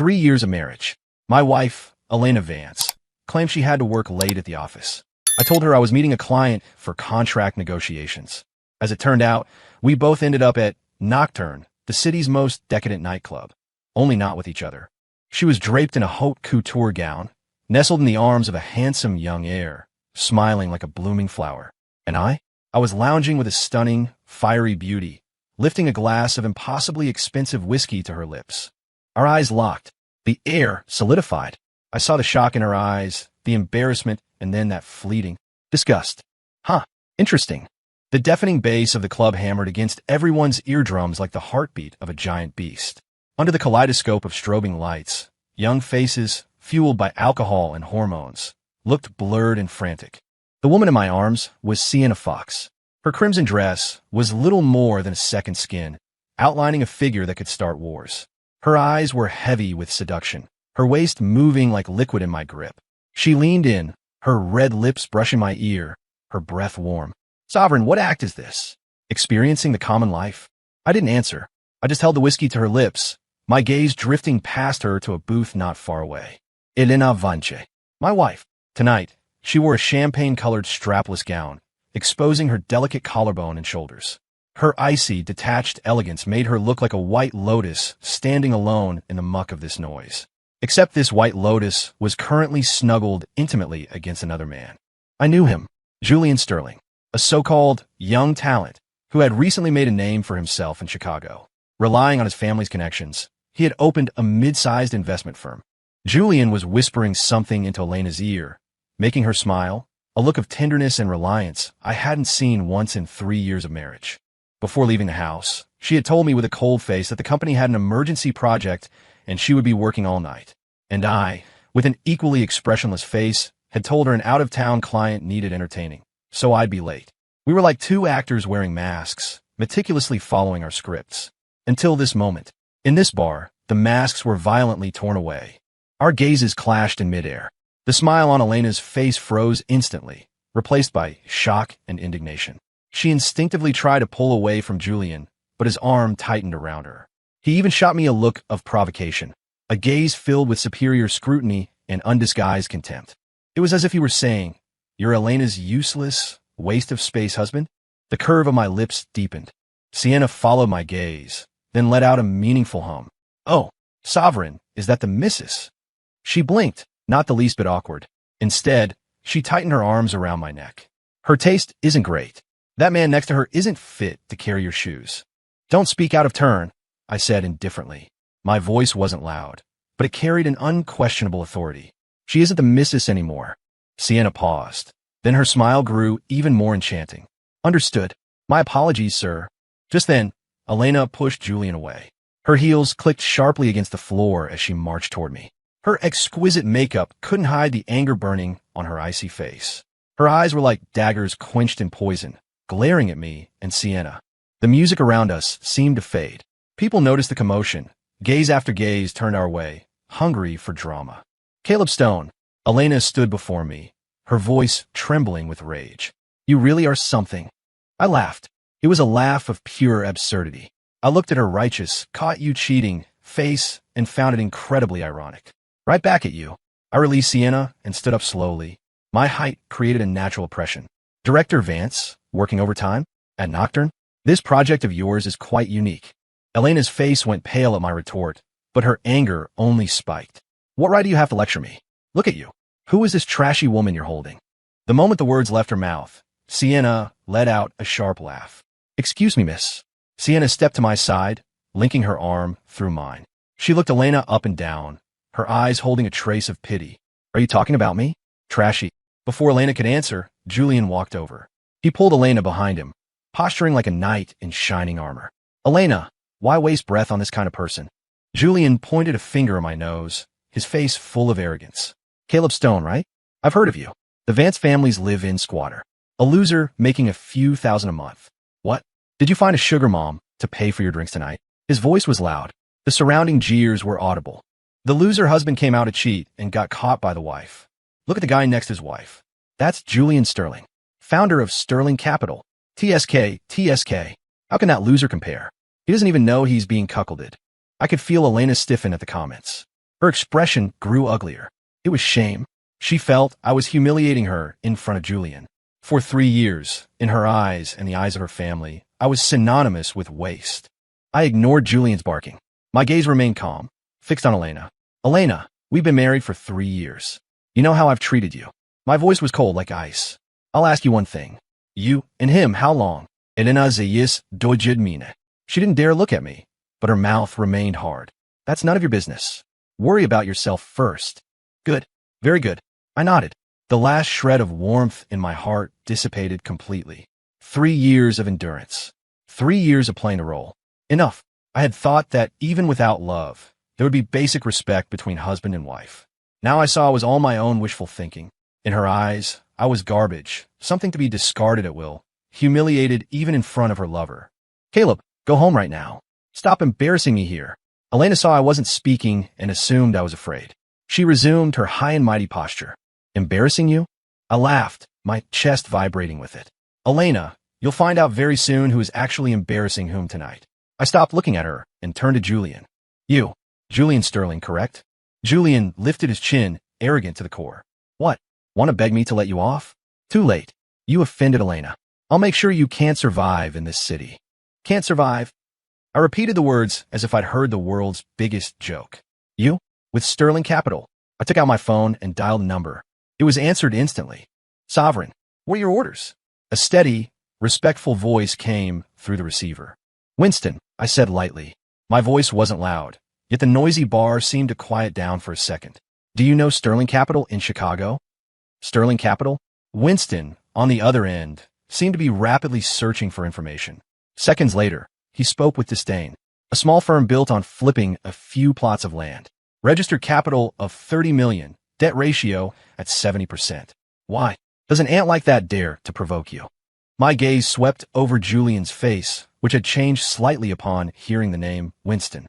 3 years of marriage. My wife, Elena Vance, claimed she had to work late at the office. I told her I was meeting a client for contract negotiations. As it turned out, we both ended up at Nocturne, the city's most decadent nightclub, only not with each other. She was draped in a haute couture gown, nestled in the arms of a handsome young heir, smiling like a blooming flower. And I was lounging with a stunning, fiery beauty, lifting a glass of impossibly expensive whiskey to her lips. Our eyes locked. The air solidified. I saw the shock in her eyes, the embarrassment, and then that fleeting disgust. Interesting. The deafening bass of the club hammered against everyone's eardrums like the heartbeat of a giant beast. Under the kaleidoscope of strobing lights, young faces, fueled by alcohol and hormones, looked blurred and frantic. The woman in my arms was Sienna Fox. Her crimson dress was little more than a second skin, outlining a figure that could start wars. Her eyes were heavy with seduction, her waist moving like liquid in my grip. She leaned in, her red lips brushing my ear, her breath warm. Sovereign, what act is this? Experiencing the common life? I didn't answer. I just held the whiskey to her lips, my gaze drifting past her to a booth not far away. Elena Vance, my wife. Tonight, she wore a champagne-colored strapless gown, exposing her delicate collarbone and shoulders. Her icy, detached elegance made her look like a white lotus standing alone in the muck of this noise. Except this white lotus was currently snuggled intimately against another man. I knew him, Julian Sterling, a so-called young talent who had recently made a name for himself in Chicago. Relying on his family's connections, he had opened a mid-sized investment firm. Julian was whispering something into Elena's ear, making her smile, a look of tenderness and reliance I hadn't seen once in 3 years of marriage. Before leaving the house, she had told me with a cold face that the company had an emergency project and she would be working all night. And I, with an equally expressionless face, had told her an out-of-town client needed entertaining, so I'd be late. We were like two actors wearing masks, meticulously following our scripts. Until this moment. In this bar, the masks were violently torn away. Our gazes clashed in midair. The smile on Elena's face froze instantly, replaced by shock and indignation. She instinctively tried to pull away from Julian, but his arm tightened around her. He even shot me a look of provocation, a gaze filled with superior scrutiny and undisguised contempt. It was as if he were saying, "You're Elena's useless, waste of space husband?" The curve of my lips deepened. Sienna followed my gaze, then let out a meaningful hum. "Oh, Sovereign, is that the missus?" She blinked, not the least bit awkward. Instead, she tightened her arms around my neck. "Her taste isn't great. That man next to her isn't fit to carry your shoes." "Don't speak out of turn," I said indifferently. My voice wasn't loud, but it carried an unquestionable authority. "She isn't the missus anymore." Sienna paused. Then her smile grew even more enchanting. "Understood. My apologies, sir." Just then, Elena pushed Julian away. Her heels clicked sharply against the floor as she marched toward me. Her exquisite makeup couldn't hide the anger burning on her icy face. Her eyes were like daggers quenched in poison, glaring at me and Sienna. The music around us seemed to fade. People noticed the commotion. Gaze after gaze turned our way, hungry for drama. "Caleb Stone." Elena stood before me, her voice trembling with rage. "You really are something." I laughed. It was a laugh of pure absurdity. I looked at her righteous, caught you cheating face and found it incredibly ironic. "Right back at you." I released Sienna and stood up slowly. My height created a natural oppression. "Director Vance, working overtime? At Nocturne? This project of yours is quite unique." Elena's face went pale at my retort, but her anger only spiked. "What right do you have to lecture me? Look at you. Who is this trashy woman you're holding?" The moment the words left her mouth, Sienna let out a sharp laugh. "Excuse me, miss." Sienna stepped to my side, linking her arm through mine. She looked Elena up and down, her eyes holding a trace of pity. "Are you talking about me? Trashy?" Before Elena could answer, Julian walked over. He pulled Elena behind him, posturing like a knight in shining armor. "Elena, why waste breath on this kind of person?" Julian pointed a finger at my nose, his face full of arrogance. "Caleb Stone, right? I've heard of you. The Vance family's live-in squatter. A loser making a few thousand a month. What? Did you find a sugar mom to pay for your drinks tonight?" His voice was loud. The surrounding jeers were audible. The loser husband came out to cheat and got caught by the wife. Look at the guy next to his wife. That's Julian Sterling, founder of Sterling Capital. TSK. How can that loser compare? He doesn't even know he's being cuckolded. I could feel Elena stiffen at the comments. Her expression grew uglier. It was shame. She felt I was humiliating her in front of Julian. For 3 years, in her eyes and the eyes of her family, I was synonymous with waste. I ignored Julian's barking. My gaze remained calm, fixed on Elena. Elena, we've been married for 3 years. You know how I've treated you. My voice was cold like ice. I'll ask you one thing. You and him, how long? Elena zayis dojid mine. She didn't dare look at me, but her mouth remained hard. That's none of your business. Worry about yourself first. Good. Very good. I nodded. The last shred of warmth in my heart dissipated completely. 3 years of endurance. 3 years of playing a role. Enough. I had thought that even without love, there would be basic respect between husband and wife. Now I saw it was all my own wishful thinking. In her eyes, I was garbage, something to be discarded at will, humiliated even in front of her lover. Caleb, go home right now. Stop embarrassing me here. Elena saw I wasn't speaking and assumed I was afraid. She resumed her high and mighty posture. Embarrassing you? I laughed, my chest vibrating with it. Elena, you'll find out very soon who is actually embarrassing whom tonight. I stopped looking at her and turned to Julian. You, Julian Sterling, correct? Julian lifted his chin, arrogant to the core. What? Want to beg me to let you off? Too late. You offended Elena. I'll make sure you can't survive in this city. Can't survive? I repeated the words as if I'd heard the world's biggest joke. You? With Sterling Capital. I took out my phone and dialed a number. It was answered instantly. Sovereign, what are your orders? A steady, respectful voice came through the receiver. Winston, I said lightly. My voice wasn't loud, yet the noisy bar seemed to quiet down for a second. Do you know Sterling Capital in Chicago? Sterling Capital? Winston, on the other end, seemed to be rapidly searching for information. Seconds later, he spoke with disdain. A small firm built on flipping a few plots of land. Registered capital of 30 million, debt ratio at 70%. Why does an ant like that dare to provoke you? My gaze swept over Julian's face, which had changed slightly upon hearing the name Winston.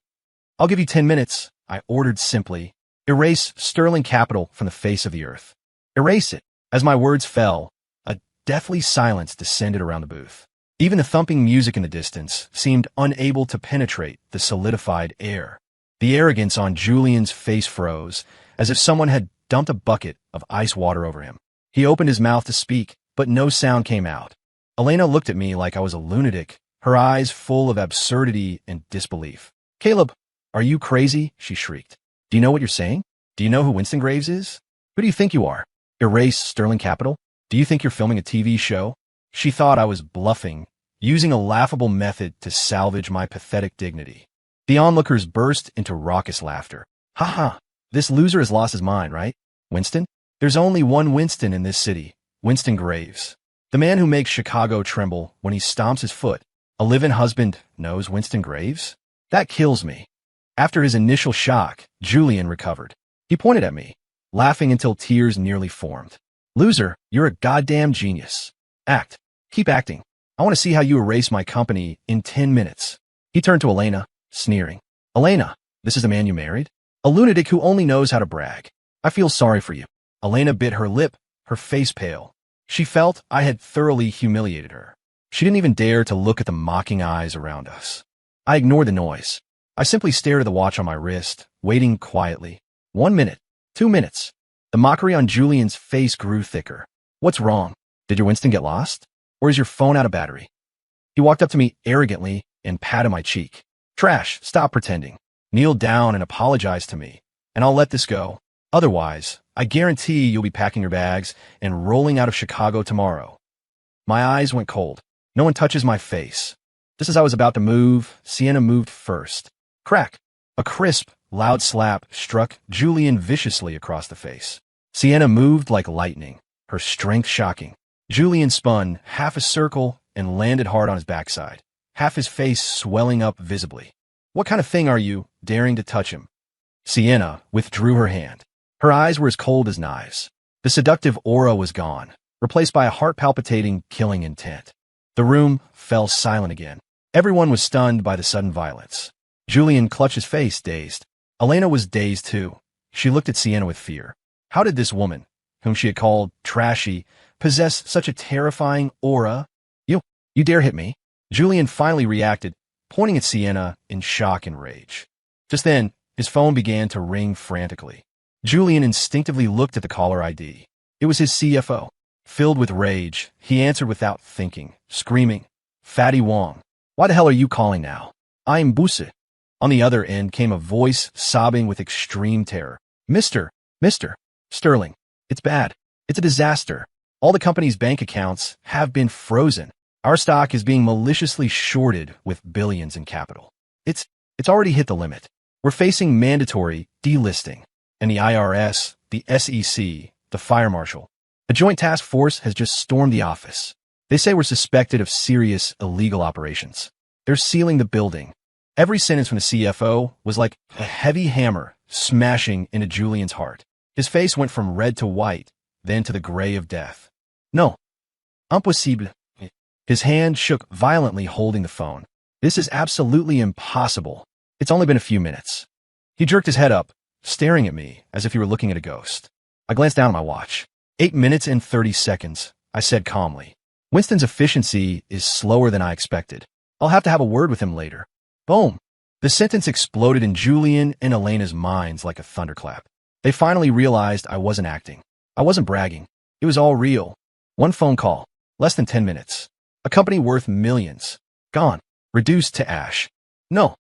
I'll give you 10 minutes, I ordered simply. Erase Sterling Capital from the face of the earth. Erase it. As my words fell, a deathly silence descended around the booth. Even the thumping music in the distance seemed unable to penetrate the solidified air. The arrogance on Julian's face froze, as if someone had dumped a bucket of ice water over him. He opened his mouth to speak, but no sound came out. Elena looked at me like I was a lunatic, her eyes full of absurdity and disbelief. Caleb, are you crazy? She shrieked. Do you know what you're saying? Do you know who Winston Graves is? Who do you think you are? Erase Sterling Capital? Do you think you're filming a TV show? She thought I was bluffing, using a laughable method to salvage my pathetic dignity. The onlookers burst into raucous laughter. Ha ha, this loser has lost his mind, right? Winston? There's only one Winston in this city, Winston Graves. The man who makes Chicago tremble when he stomps his foot. A live-in husband knows Winston Graves? That kills me. After his initial shock, Julian recovered. He pointed at me, laughing until tears nearly formed. Loser, you're a goddamn genius. Act. Keep acting. I want to see how you erase my company in 10 minutes. He turned to Elena, sneering. Elena, this is the man you married? A lunatic who only knows how to brag. I feel sorry for you. Elena bit her lip, her face pale. She felt I had thoroughly humiliated her. She didn't even dare to look at the mocking eyes around us. I ignored the noise. I simply stared at the watch on my wrist, waiting quietly. 1 minute. 2 minutes. The mockery on Julian's face grew thicker. What's wrong? Did your Winston get lost? Or is your phone out of battery? He walked up to me arrogantly and patted my cheek. Trash, stop pretending. Kneel down and apologize to me, and I'll let this go. Otherwise, I guarantee you'll be packing your bags and rolling out of Chicago tomorrow. My eyes went cold. No one touches my face. Just as I was about to move, Sienna moved first. Crack! A crisp, loud slap struck Julian viciously across the face. Sienna moved like lightning, her strength shocking. Julian spun half a circle and landed hard on his backside, half his face swelling up visibly. What kind of thing are you, daring to touch him? Sienna withdrew her hand. Her eyes were as cold as knives. The seductive aura was gone, replaced by a heart-palpitating, killing intent. The room fell silent again. Everyone was stunned by the sudden violence. Julian clutched his face, dazed. Elena was dazed too. She looked at Sienna with fear. How did this woman, whom she had called trashy, possess such a terrifying aura? You dare hit me? Julian finally reacted, pointing at Sienna in shock and rage. Just then, his His phone began to ring frantically. Julian instinctively looked at the caller ID. It was his CFO. Filled with rage, he answered without thinking, screaming, "Fatty Wong, why the hell are you calling now? I'm Busse." On the other end came a voice sobbing with extreme terror. Mr. Sterling, it's bad. It's a disaster. All the company's bank accounts have been frozen. Our stock is being maliciously shorted with billions in capital. It's already hit the limit. We're facing mandatory delisting. And the IRS, the SEC, the fire marshal, a joint task force has just stormed the office. They say we're suspected of serious illegal operations. They're sealing the building. Every sentence from the CFO was like a heavy hammer smashing into Julian's heart. His face went from red to white, then to the gray of death. No. Impossible. His hand shook violently holding the phone. This is absolutely impossible. It's only been a few minutes. He jerked his head up, staring at me as if he were looking at a ghost. I glanced down at my watch. 8 minutes and 30 seconds, I said calmly. Winston's efficiency is slower than I expected. I'll have to have a word with him later. Boom. The sentence exploded in Julian and Elena's minds like a thunderclap. They finally realized I wasn't acting. I wasn't bragging. It was all real. One phone call. Less than 10 minutes. A company worth millions. Gone. Reduced to ash. No.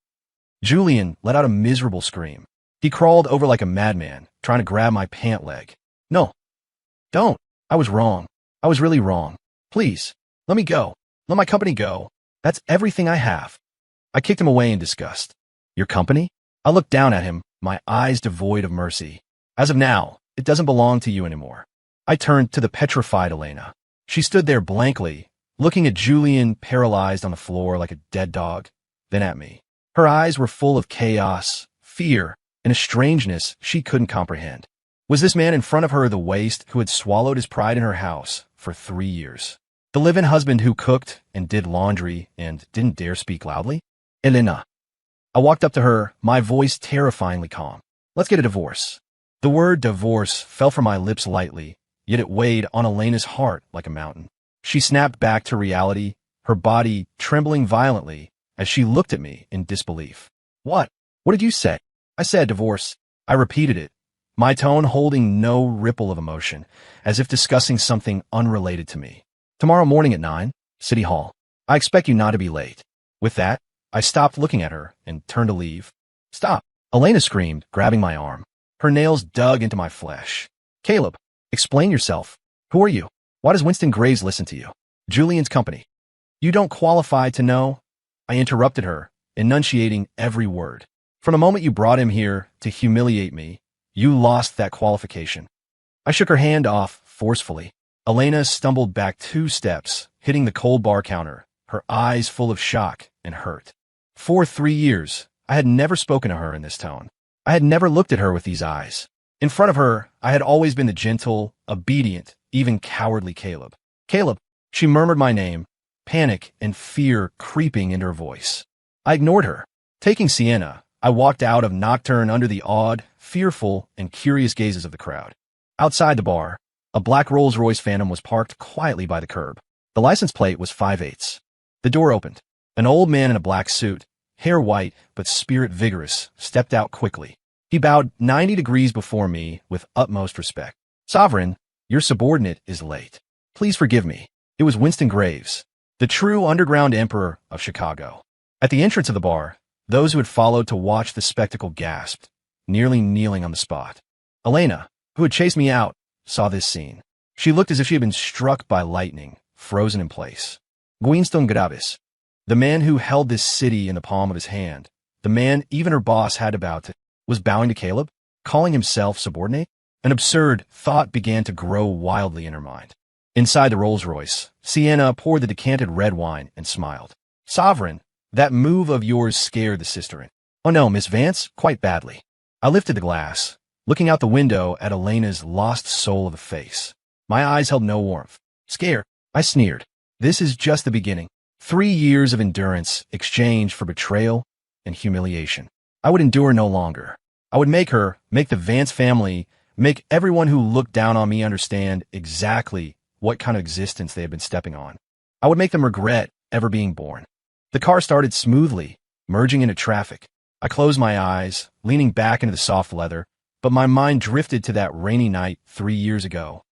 Julian let out a miserable scream. He crawled over like a madman, trying to grab my pant leg. No. Don't. I was wrong. I was really wrong. Please. Let me go. Let my company go. That's everything I have. I kicked him away in disgust. Your company? I looked down at him, my eyes devoid of mercy. As of now, it doesn't belong to you anymore. I turned to the petrified Elena. She stood there blankly, looking at Julian paralyzed on the floor like a dead dog, then at me. Her eyes were full of chaos, fear, and a strangeness she couldn't comprehend. Was this man in front of her the waste who had swallowed his pride in her house for 3 years? The live-in husband who cooked and did laundry and didn't dare speak loudly? Elena. I walked up to her, my voice terrifyingly calm. Let's get a divorce. The word divorce fell from my lips lightly, yet it weighed on Elena's heart like a mountain. She snapped back to reality, her body trembling violently as she looked at me in disbelief. What? What did you say? I said divorce. I repeated it, my tone holding no ripple of emotion, as if discussing something unrelated to me. Tomorrow morning at 9, City Hall. I expect you not to be late. With that, I stopped looking at her and turned to leave. Stop, Elena screamed, grabbing my arm. Her nails dug into my flesh. Caleb, explain yourself. Who are you? Why does Winston Graves listen to you? Julian's company. You don't qualify to know. I interrupted her, enunciating every word. From the moment you brought him here to humiliate me, you lost that qualification. I shook her hand off forcefully. Elena stumbled back 2 steps, hitting the cold bar counter, her eyes full of shock and hurt. For 3 years, I had never spoken to her in this tone. I had never looked at her with these eyes. In front of her, I had always been the gentle, obedient, even cowardly Caleb. Caleb, she murmured my name, panic and fear creeping into her voice. I ignored her. Taking Sienna, I walked out of Nocturne under the awed, fearful, and curious gazes of the crowd. Outside the bar, a black Rolls-Royce Phantom was parked quietly by the curb. The license plate was 5/8. The door opened. An old man in a black suit, hair white but spirit vigorous, stepped out quickly. He bowed 90 degrees before me with utmost respect. Sovereign, your subordinate is late. Please forgive me. It was Winston Graves, the true underground emperor of Chicago. At the entrance of the bar, those who had followed to watch the spectacle gasped, nearly kneeling on the spot. Elena, who had chased me out, saw this scene. She looked as if she had been struck by lightning, frozen in place. Winston Graves, the man who held this city in the palm of his hand, the man even her boss had to bow to, was bowing to Caleb, calling himself subordinate? An absurd thought began to grow wildly in her mind. Inside the Rolls-Royce, Sienna poured the decanted red wine and smiled. Sovereign, that move of yours scared the sister. Oh no, Miss Vance, quite badly. I lifted the glass, looking out the window at Elena's lost soul of a face. My eyes held no warmth. Scared, I sneered. This is just the beginning. 3 years of endurance exchanged for betrayal and humiliation. I would endure no longer. I would make her, make the Vance family, make everyone who looked down on me understand exactly what kind of existence they had been stepping on. I would make them regret ever being born. The car started smoothly, merging into traffic. I closed my eyes, leaning back into the soft leather, but my mind drifted to that rainy night 3 years ago.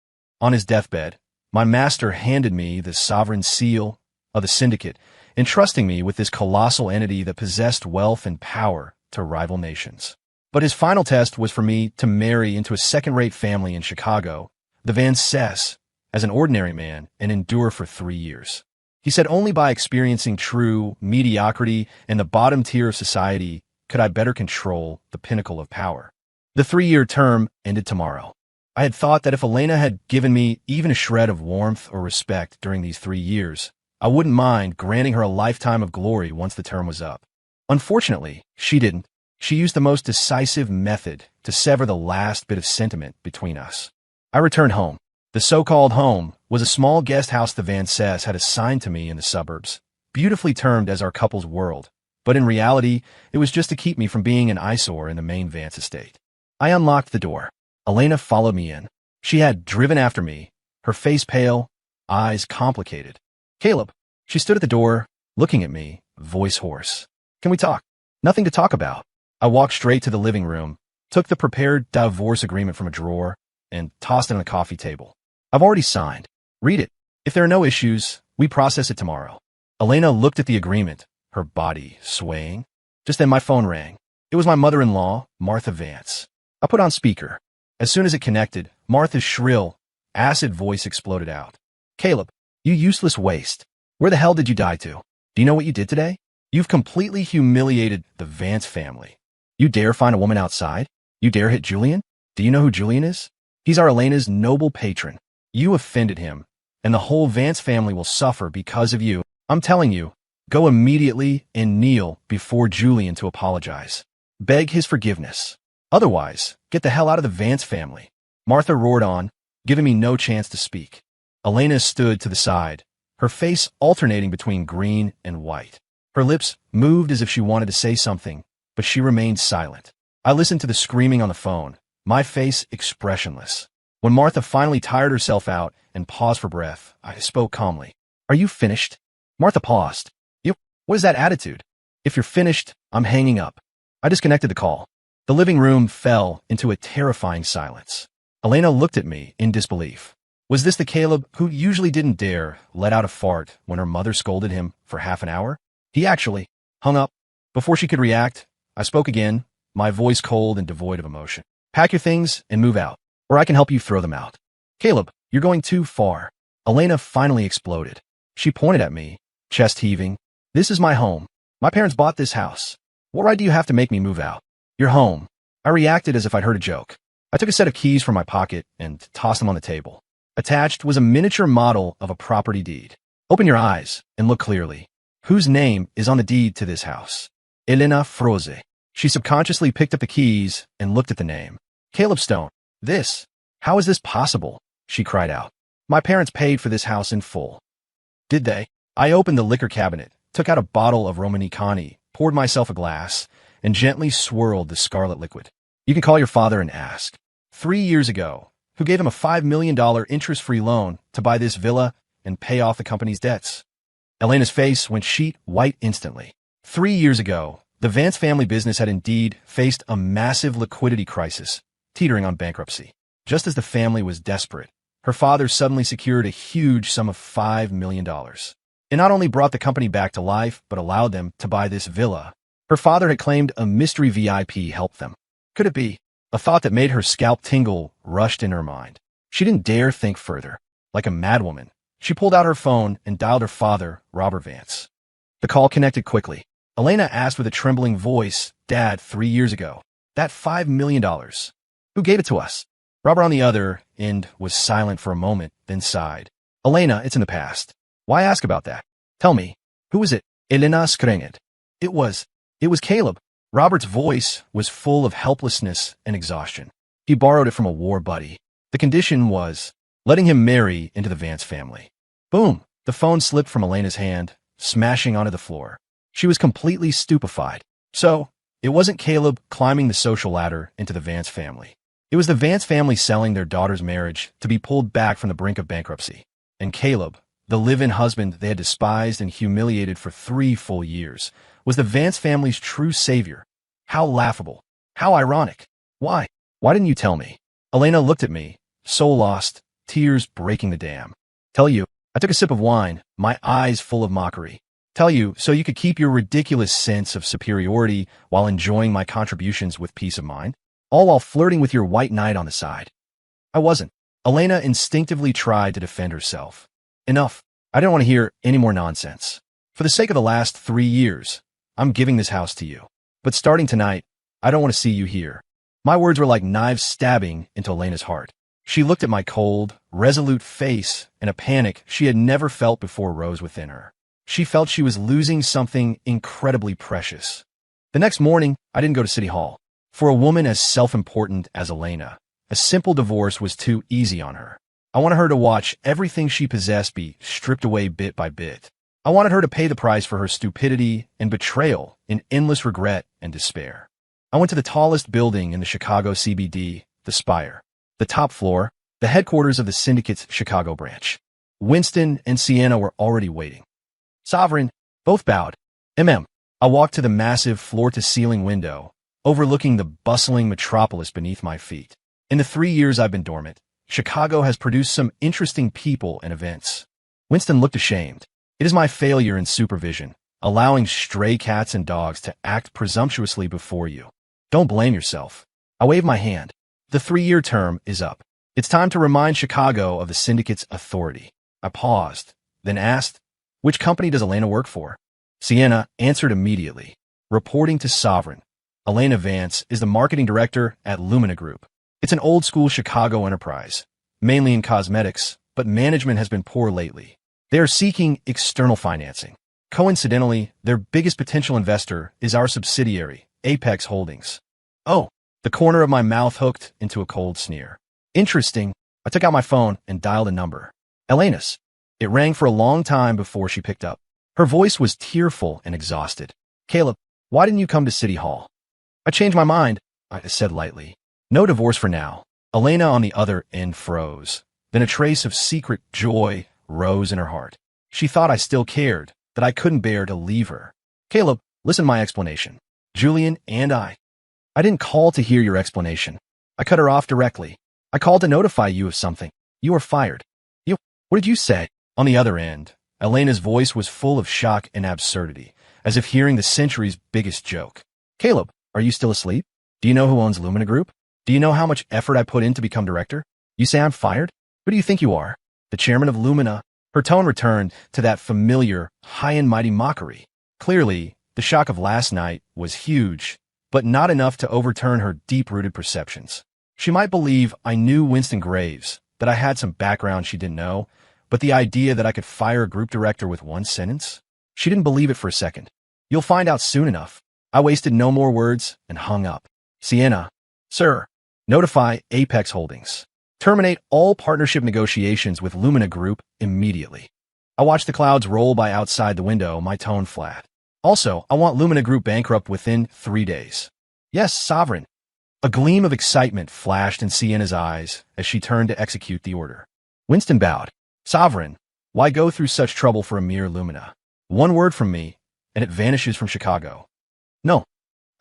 On his deathbed, my master handed me the sovereign seal of the syndicate, entrusting me with this colossal entity that possessed wealth and power to rival nations. But his final test was for me to marry into a second-rate family in Chicago, the Van Cess, as an ordinary man, and endure for 3 years. He said only by experiencing true mediocrity in the bottom tier of society could I better control the pinnacle of power. The 3-year term ended tomorrow. I had thought that if Elena had given me even a shred of warmth or respect during these 3 years, I wouldn't mind granting her a lifetime of glory once the term was up. Unfortunately, she didn't. She used the most decisive method to sever the last bit of sentiment between us. I returned home. The so-called home was a small guest house the Van Cess had assigned to me in the suburbs, beautifully termed as our couple's world, but in reality, it was just to keep me from being an eyesore in the main Vance estate. I unlocked the door. Elena followed me in. She had driven after me, her face pale, eyes complicated. "Caleb." She stood at the door, looking at me, voice hoarse. "Can we talk?" "Nothing to talk about." I walked straight to the living room, took the prepared divorce agreement from a drawer, and tossed it on the coffee table. "I've already signed. Read it. If there are no issues, we process it tomorrow." Elena looked at the agreement, her body swaying. Just then my phone rang. It was my mother-in-law, Martha Vance. I put on speaker. As soon as it connected, Martha's shrill, acid voice exploded out. "Caleb, you useless waste. Where the hell did you die to? Do you know what you did today? You've completely humiliated the Vance family. You dare find a woman outside? You dare hit Julian? Do you know who Julian is? He's our Elena's noble patron. You offended him, and the whole Vance family will suffer because of you. I'm telling you, go immediately and kneel before Julian to apologize. Beg his forgiveness. Otherwise, get the hell out of the Vance family." Martha roared on, giving me no chance to speak. Elena stood to the side, her face alternating between green and white. Her lips moved as if she wanted to say something, but she remained silent. I listened to the screaming on the phone, my face expressionless. When Martha finally tired herself out and paused for breath, I spoke calmly. "Are you finished?" Martha paused. What is that attitude? "If you're finished, I'm hanging up." I disconnected the call. The living room fell into a terrifying silence. Elena looked at me in disbelief. Was this the Caleb who usually didn't dare let out a fart when her mother scolded him for half an hour? He actually hung up. Before she could react, I spoke again, my voice cold and devoid of emotion. "Pack your things and move out, or I can help you throw them out." "Caleb, you're going too far." Elena finally exploded. She pointed at me, chest heaving. "This is my home. My parents bought this house. What right do you have to make me move out? You're home." I reacted as if I'd heard a joke. I took a set of keys from my pocket and tossed them on the table. Attached was a miniature model of a property deed. "Open your eyes and look clearly. Whose name is on the deed to this house?" "Elena Froze." She subconsciously picked up the keys and looked at the name. "Caleb Stone. This. How is this possible?" she cried out. "My parents paid for this house in full." "Did they?" I opened the liquor cabinet, took out a bottle of Romanicani, poured myself a glass, and gently swirled the scarlet liquid. "You can call your father and ask. 3 years ago, who gave him a $5 million interest-free loan to buy this villa and pay off the company's debts?" Elena's face went sheet white instantly. 3 years ago, the Vance family business had indeed faced a massive liquidity crisis, teetering on bankruptcy. Just as the family was desperate, her father suddenly secured a huge sum of $5 million. It not only brought the company back to life, but allowed them to buy this villa. Her father had claimed a mystery VIP helped them. Could it be? A thought that made her scalp tingle rushed in her mind. She didn't dare think further. Like a madwoman, she pulled out her phone and dialed her father, Robert Vance. The call connected quickly. Elena asked with a trembling voice, "Dad, 3 years ago, that $5 million. Who gave it to us?" Robert on the other end was silent for a moment, then sighed. "Elena, it's in the past. Why ask about that? Tell me, who was it?" "Elena Skrenget." It was Caleb. Robert's voice was full of helplessness and exhaustion. He borrowed it from a war buddy. The condition was letting him marry into the Vance family. Boom! The phone slipped from Elena's hand, smashing onto the floor. She was completely stupefied. So, it wasn't Caleb climbing the social ladder into the Vance family. It was the Vance family selling their daughter's marriage to be pulled back from the brink of bankruptcy. And Caleb, the live-in husband they had despised and humiliated for 3 full years, was the Vance family's true savior. How laughable. How ironic. Why? Why didn't you tell me? Elena looked at me, so lost, tears breaking the dam. Tell you, I took a sip of wine, my eyes full of mockery. Tell you, so you could keep your ridiculous sense of superiority while enjoying my contributions with peace of mind? All while flirting with your white knight on the side. I wasn't. Elena instinctively tried to defend herself. Enough. I didn't want to hear any more nonsense. For the sake of the last 3 years, I'm giving this house to you. But starting tonight, I don't want to see you here. My words were like knives stabbing into Elena's heart. She looked at my cold, resolute face, and a panic she had never felt before rose within her. She felt she was losing something incredibly precious. The next morning, I didn't go to City Hall. For a woman as self-important as Elena, a simple divorce was too easy on her. I wanted her to watch everything she possessed be stripped away bit by bit. I wanted her to pay the price for her stupidity and betrayal in endless regret and despair. I went to the tallest building in the Chicago CBD, the Spire. The top floor, the headquarters of the syndicate's Chicago branch. Winston and Sienna were already waiting. Sovereign, both bowed. I walked to the massive floor-to-ceiling window, overlooking the bustling metropolis beneath my feet. In the 3 years I've been dormant, Chicago has produced some interesting people and events. Winston looked ashamed. It is my failure in supervision, allowing stray cats and dogs to act presumptuously before you. Don't blame yourself. I waved my hand. The 3-year term is up. It's time to remind Chicago of the syndicate's authority. I paused, then asked, which company does Elena work for? Sienna answered immediately, reporting to Sovereign. Elena Vance is the marketing director at Lumina Group. It's an old-school Chicago enterprise, mainly in cosmetics, but management has been poor lately. They are seeking external financing. Coincidentally, their biggest potential investor is our subsidiary, Apex Holdings. Oh, the corner of my mouth hooked into a cold sneer. Interesting. I took out my phone and dialed a number. Elena's. It rang for a long time before she picked up. Her voice was tearful and exhausted. Caleb, why didn't you come to City Hall? I changed my mind, I said lightly. No divorce for now. Elena on the other end froze. Then a trace of secret joy rose in her heart. She thought I still cared, that I couldn't bear to leave her. Caleb, listen to my explanation. Julian and I didn't call to hear your explanation. I cut her off directly. I called to notify you of something. You are fired. What did you say? On the other end, Elena's voice was full of shock and absurdity, as if hearing the century's biggest joke. Caleb, are you still asleep? Do you know who owns Lumina Group? Do you know how much effort I put in to become director? You say I'm fired? Who do you think you are? The chairman of Lumina? Her tone returned to that familiar, high and mighty mockery. Clearly, the shock of last night was huge, but not enough to overturn her deep-rooted perceptions. She might believe I knew Winston Graves, that I had some background she didn't know, but the idea that I could fire a group director with one sentence? She didn't believe it for a second. You'll find out soon enough. I wasted no more words and hung up. Sienna. Sir. Notify Apex Holdings. Terminate all partnership negotiations with Lumina Group immediately. I watched the clouds roll by outside the window, my tone flat. Also, I want Lumina Group bankrupt within 3 days. Yes, Sovereign. A gleam of excitement flashed in Sienna's eyes as she turned to execute the order. Winston bowed. Sovereign, why go through such trouble for a mere Lumina? One word from me, and it vanishes from Chicago. No.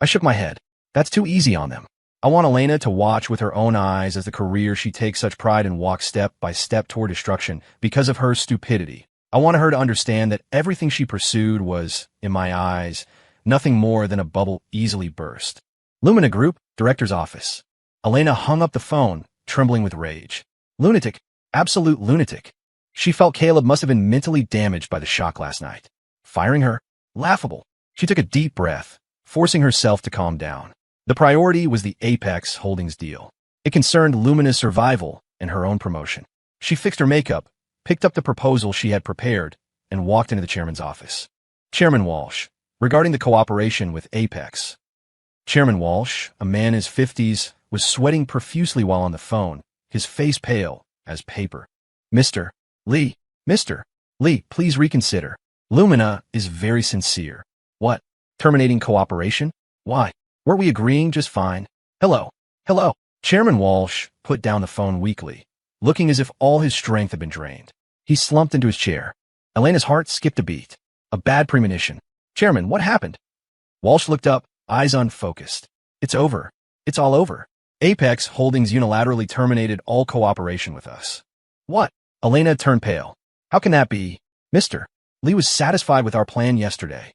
I shook my head. That's too easy on them. I want Elena to watch with her own eyes as the career she takes such pride in walks step by step toward destruction because of her stupidity. I wanted her to understand that everything she pursued was, in my eyes, nothing more than a bubble easily burst. Lumina Group, Director's Office. Elena hung up the phone, trembling with rage. Lunatic. Absolute lunatic. She felt Caleb must have been mentally damaged by the shock last night. Firing her? Laughable. She took a deep breath, forcing herself to calm down. The priority was the Apex Holdings deal. It concerned Lumina's survival and her own promotion. She fixed her makeup, picked up the proposal she had prepared, and walked into the chairman's office. Chairman Walsh, regarding the cooperation with Apex. Chairman Walsh, a man in his 50s, was sweating profusely while on the phone, his face pale as paper. Mr. Lee, please reconsider. Lumina is very sincere. What? Terminating cooperation? Why? Weren't we agreeing just fine? Hello. Chairman Walsh put down the phone weakly, looking as if all his strength had been drained. He slumped into his chair. Elena's heart skipped a beat. A bad premonition. Chairman, what happened? Walsh looked up, eyes unfocused. It's over. It's all over. Apex Holdings unilaterally terminated all cooperation with us. What? Elena turned pale. How can that be? Mr. Lee was satisfied with our plan yesterday.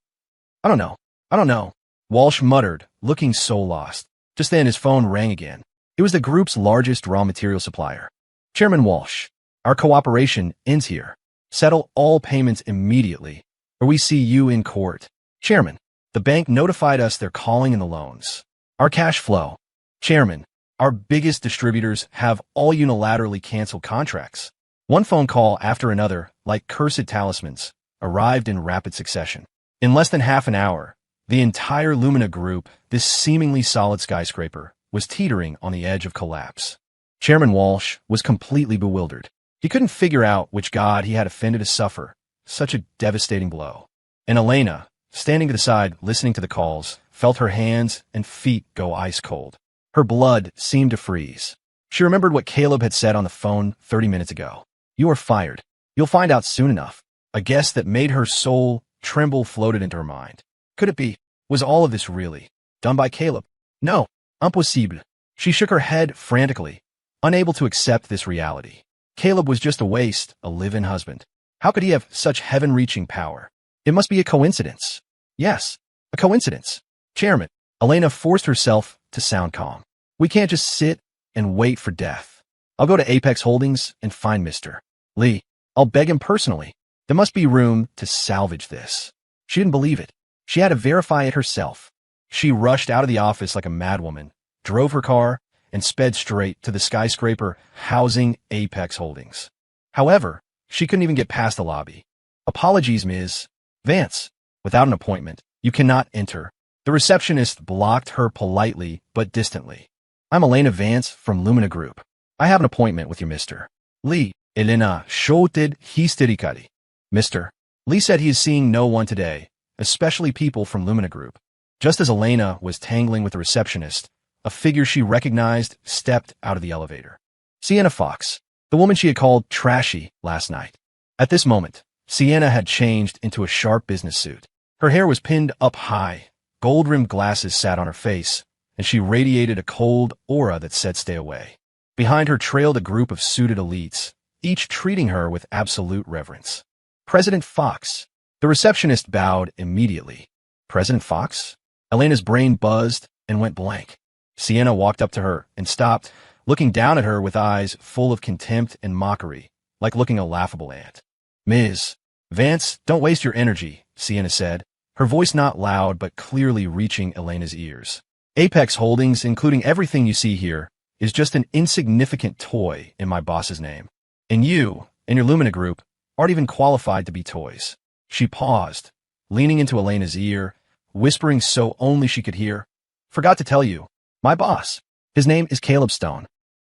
I don't know. I don't know. Walsh muttered, looking so lost. Just then his phone rang again. It was the group's largest raw material supplier. Chairman Walsh, our cooperation ends here. Settle all payments immediately, or we see you in court. Chairman, the bank notified us they're calling in the loans. Our cash flow. Chairman, our biggest distributors have all unilaterally canceled contracts. One phone call after another, like cursed talismans, arrived in rapid succession. In less than half an hour, the entire Lumina Group, this seemingly solid skyscraper, was teetering on the edge of collapse. Chairman Walsh was completely bewildered. He couldn't figure out which god he had offended to suffer such a devastating blow. And Elena, standing to the side listening to the calls, felt her hands and feet go ice cold. Her blood seemed to freeze. She remembered what Caleb had said on the phone 30 minutes ago. You are fired. You'll find out soon enough. A guess that made her soul tremble floated into her mind. Could it be? Was all of this really done by Caleb? No, impossible. She shook her head frantically, unable to accept this reality. Caleb was just a waste, a live-in husband. How could he have such heaven-reaching power? It must be a coincidence. Yes, a coincidence. Chairman, Elena forced herself to sound calm. We can't just sit and wait for death. I'll go to Apex Holdings and find Mr. Lee. I'll beg him personally. There must be room to salvage this. She didn't believe it. She had to verify it herself. She rushed out of the office like a madwoman, drove her car, and sped straight to the skyscraper housing Apex Holdings. However, she couldn't even get past the lobby. Apologies, Ms. Vance. Without an appointment, you cannot enter. The receptionist blocked her politely but distantly. I'm Elena Vance from Lumina Group. I have an appointment with you, Mr. Lee. Elena shouted hysterically. Mr. Lee said he is seeing no one today, especially people from Lumina Group. Just as Elena was tangling with the receptionist, a figure she recognized stepped out of the elevator. Sienna Fox, the woman she had called trashy last night. At this moment, Sienna had changed into a sharp business suit. Her hair was pinned up high, gold-rimmed glasses sat on her face, and she radiated a cold aura that said stay away. Behind her trailed a group of suited elites, each treating her with absolute reverence. President Fox. The receptionist bowed immediately. President Fox? Elena's brain buzzed and went blank. Sienna walked up to her and stopped, looking down at her with eyes full of contempt and mockery, like looking a laughable ant. Ms. Vance, don't waste your energy, Sienna said, her voice not loud but clearly reaching Elena's ears. Apex Holdings, including everything you see here, is just an insignificant toy in my boss's name. And you, and your Lumina Group, aren't even qualified to be toys. She paused, leaning into Elena's ear, whispering so only she could hear. Forgot to tell you, my boss. His name is Caleb Stone.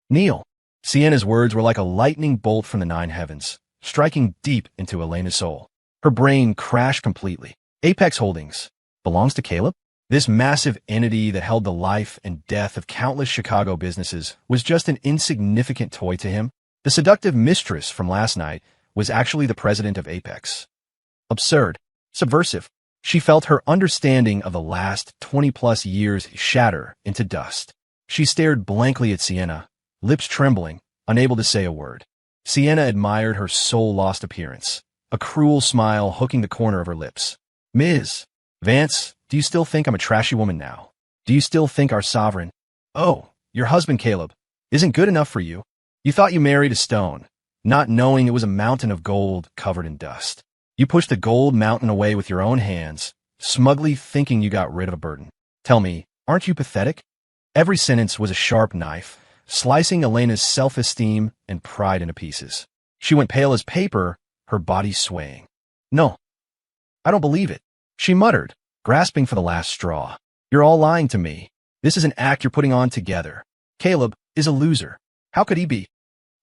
Kneel. Sienna's words were like a lightning bolt from the nine heavens, striking deep into Elena's soul. Her brain crashed completely. Apex Holdings belongs to Caleb? This massive entity that held the life and death of countless Chicago businesses was just an insignificant toy to him? The seductive mistress from last night was actually the president of Apex. Absurd. Subversive. She felt her understanding of the last 20-plus years shatter into dust. She stared blankly at Sienna, lips trembling, unable to say a word. Sienna admired her soul-lost appearance, a cruel smile hooking the corner of her lips. Ms. Vance, do you still think I'm a trashy woman now? Do you still think our sovereign, oh, your husband Caleb, isn't good enough for you? You thought you married a stone, not knowing it was a mountain of gold covered in dust. You pushed the gold mountain away with your own hands, smugly thinking you got rid of a burden. Tell me, aren't you pathetic? Every sentence was a sharp knife, slicing Elena's self-esteem and pride into pieces. She went pale as paper, her body swaying. No, I don't believe it, she muttered, grasping for the last straw. You're all lying to me. This is an act you're putting on together. Caleb is a loser. How could he be?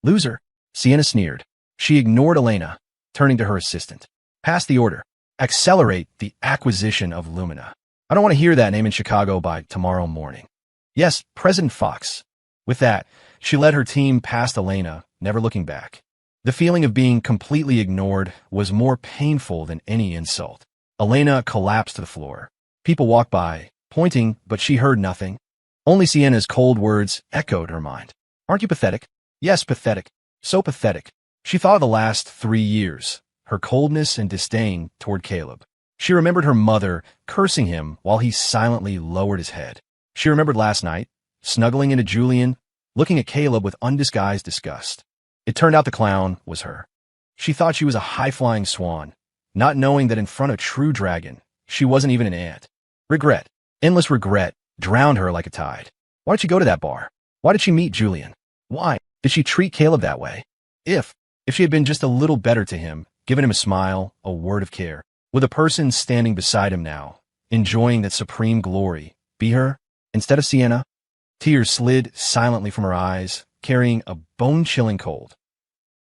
Loser? Sienna sneered. She ignored Elena, turning to her assistant. Pass the order. Accelerate the acquisition of Lumina. I don't want to hear that name in Chicago by tomorrow morning. Yes, President Fox. With that, she led her team past Elena, never looking back. The feeling of being completely ignored was more painful than any insult. Elena collapsed to the floor. People walked by, pointing, but she heard nothing. Only Sienna's cold words echoed her mind. Aren't you pathetic? Yes, pathetic. So pathetic. She thought of the last 3 years, her coldness and disdain toward Caleb. She remembered her mother cursing him while he silently lowered his head. She remembered last night, snuggling into Julian, looking at Caleb with undisguised disgust. It turned out the clown was her. She thought she was a high-flying swan, not knowing that in front of a true dragon, she wasn't even an ant. Regret, endless regret, drowned her like a tide. Why did she go to that bar? Why did she meet Julian? Why did she treat Caleb that way? If she had been just a little better to him, given him a smile, a word of care, would a person standing beside him now, enjoying that supreme glory, be her instead of Sienna? Tears slid silently from her eyes, carrying a bone-chilling cold.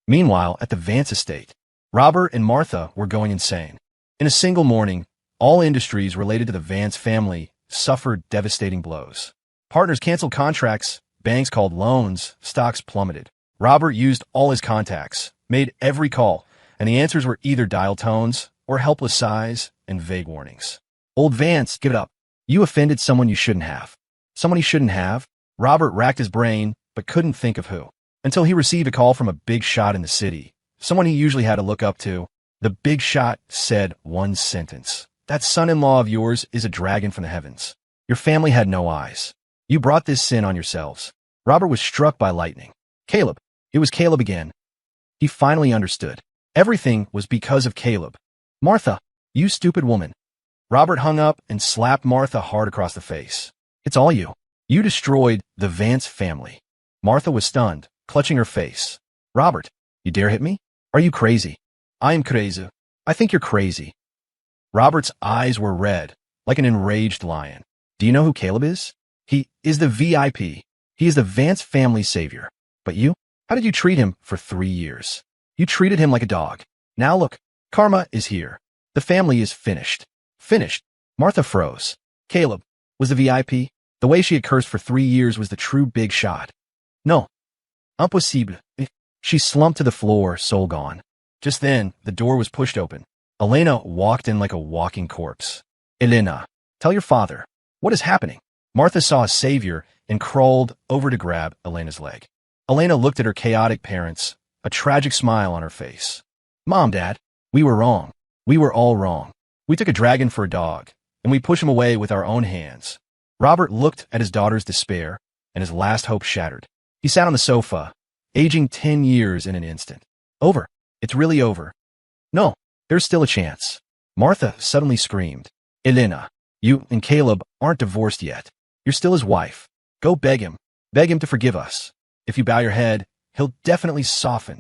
Meanwhile, at the Vance estate, Robert and Martha were going insane. In a single morning, all industries related to the Vance family suffered devastating blows. Partners canceled contracts, banks called loans, stocks plummeted. Robert used all his contacts, made every call, and the answers were either dial tones or helpless sighs and vague warnings. Old Vance, give it up. You offended someone you shouldn't have. Someone he shouldn't have? Robert racked his brain, but couldn't think of who. Until he received a call from a big shot in the city, someone he usually had to look up to. The big shot said one sentence. That son-in-law of yours is a dragon from the heavens. Your family had no eyes. You brought this sin on yourselves. Robert was struck by lightning. Caleb. It was Caleb again. He finally understood. Everything was because of Caleb. Martha, you stupid woman. Robert hung up and slapped Martha hard across the face. It's all you. You destroyed the Vance family. Martha was stunned, clutching her face. Robert, you dare hit me? Are you crazy? I am crazy. I think you're crazy. Robert's eyes were red, like an enraged lion. Do you know who Caleb is? He is the VIP. He is the Vance family savior. But you? How did you treat him for 3 years? You treated him like a dog. Now look, karma is here. The family is finished. Finished. Martha froze. Caleb was the VIP. The way she had cursed for 3 years was the true big shot. No. Impossible. She slumped to the floor, soul gone. Just then, the door was pushed open. Elena walked in like a walking corpse. Elena, tell your father. What is happening? Martha saw a savior and crawled over to grab Elena's leg. Elena looked at her chaotic parents, a tragic smile on her face. Mom, Dad, we were wrong. We were all wrong. We took a dragon for a dog, and we pushed him away with our own hands. Robert looked at his daughter's despair, and his last hope shattered. He sat on the sofa, aging 10 years in an instant. Over. It's really over. No, there's still a chance. Martha suddenly screamed. Elena, you and Caleb aren't divorced yet. You're still his wife. Go beg him. Beg him to forgive us. If you bow your head, he'll definitely soften.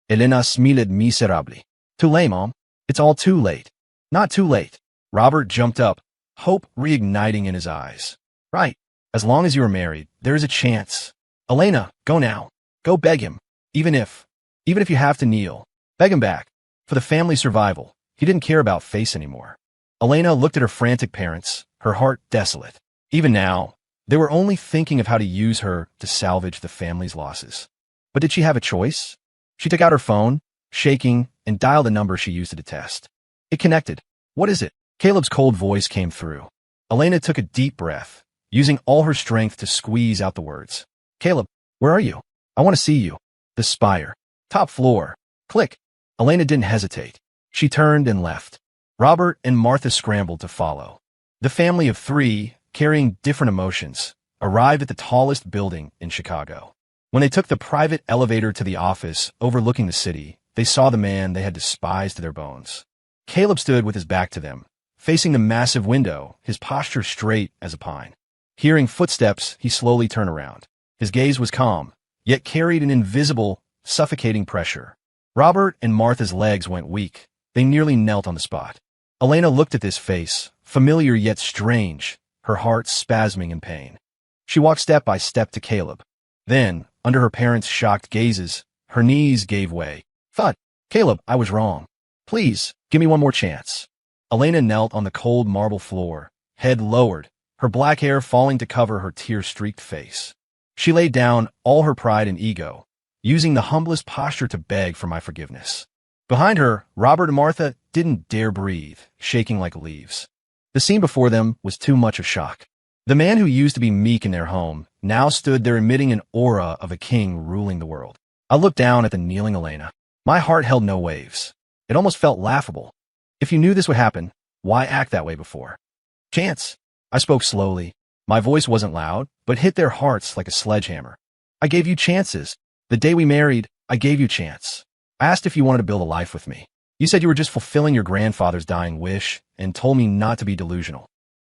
Elena smiled miserably. Too late, Mom. It's all too late. Not too late. Robert jumped up, hope reigniting in his eyes. Right. As long as you are married, there is a chance. Elena, go now. Go beg him. Even if you have to kneel. Beg him back. For the family's survival. He didn't care about face anymore. Elena looked at her frantic parents, her heart desolate. Even now, they were only thinking of how to use her to salvage the family's losses. But did she have a choice? She took out her phone, shaking, and dialed the number she used to test. It connected. What is it? Caleb's cold voice came through. Elena took a deep breath, using all her strength to squeeze out the words. Caleb, where are you? I want to see you. The spire. Top floor. Click. Elena didn't hesitate. She turned and left. Robert and Martha scrambled to follow. The family of 3, carrying different emotions, arrived at the tallest building in Chicago. When they took the private elevator to the office overlooking the city, they saw the man they had despised to their bones. Caleb stood with his back to them, facing the massive window, his posture straight as a pine. Hearing footsteps, he slowly turned around. His gaze was calm, yet carried an invisible, suffocating pressure. Robert and Martha's legs went weak. They nearly knelt on the spot. Elena looked at this face, familiar yet strange, her heart spasming in pain. She walked step by step to Caleb. Then, under her parents' shocked gazes, her knees gave way. Thud. Caleb, I was wrong. Please, give me one more chance. Elena knelt on the cold marble floor, head lowered, her black hair falling to cover her tear-streaked face. She laid down all her pride and ego, using the humblest posture to beg for my forgiveness. Behind her, Robert and Martha didn't dare breathe, shaking like leaves. The scene before them was too much of shock. The man who used to be meek in their home now stood there emitting an aura of a king ruling the world. I looked down at the kneeling Elena. My heart held no waves. It almost felt laughable. If you knew this would happen, why act that way before? Chance. I spoke slowly. My voice wasn't loud, but hit their hearts like a sledgehammer. I gave you chances. The day we married, I gave you chance. I asked if you wanted to build a life with me. You said you were just fulfilling your grandfather's dying wish and told me not to be delusional.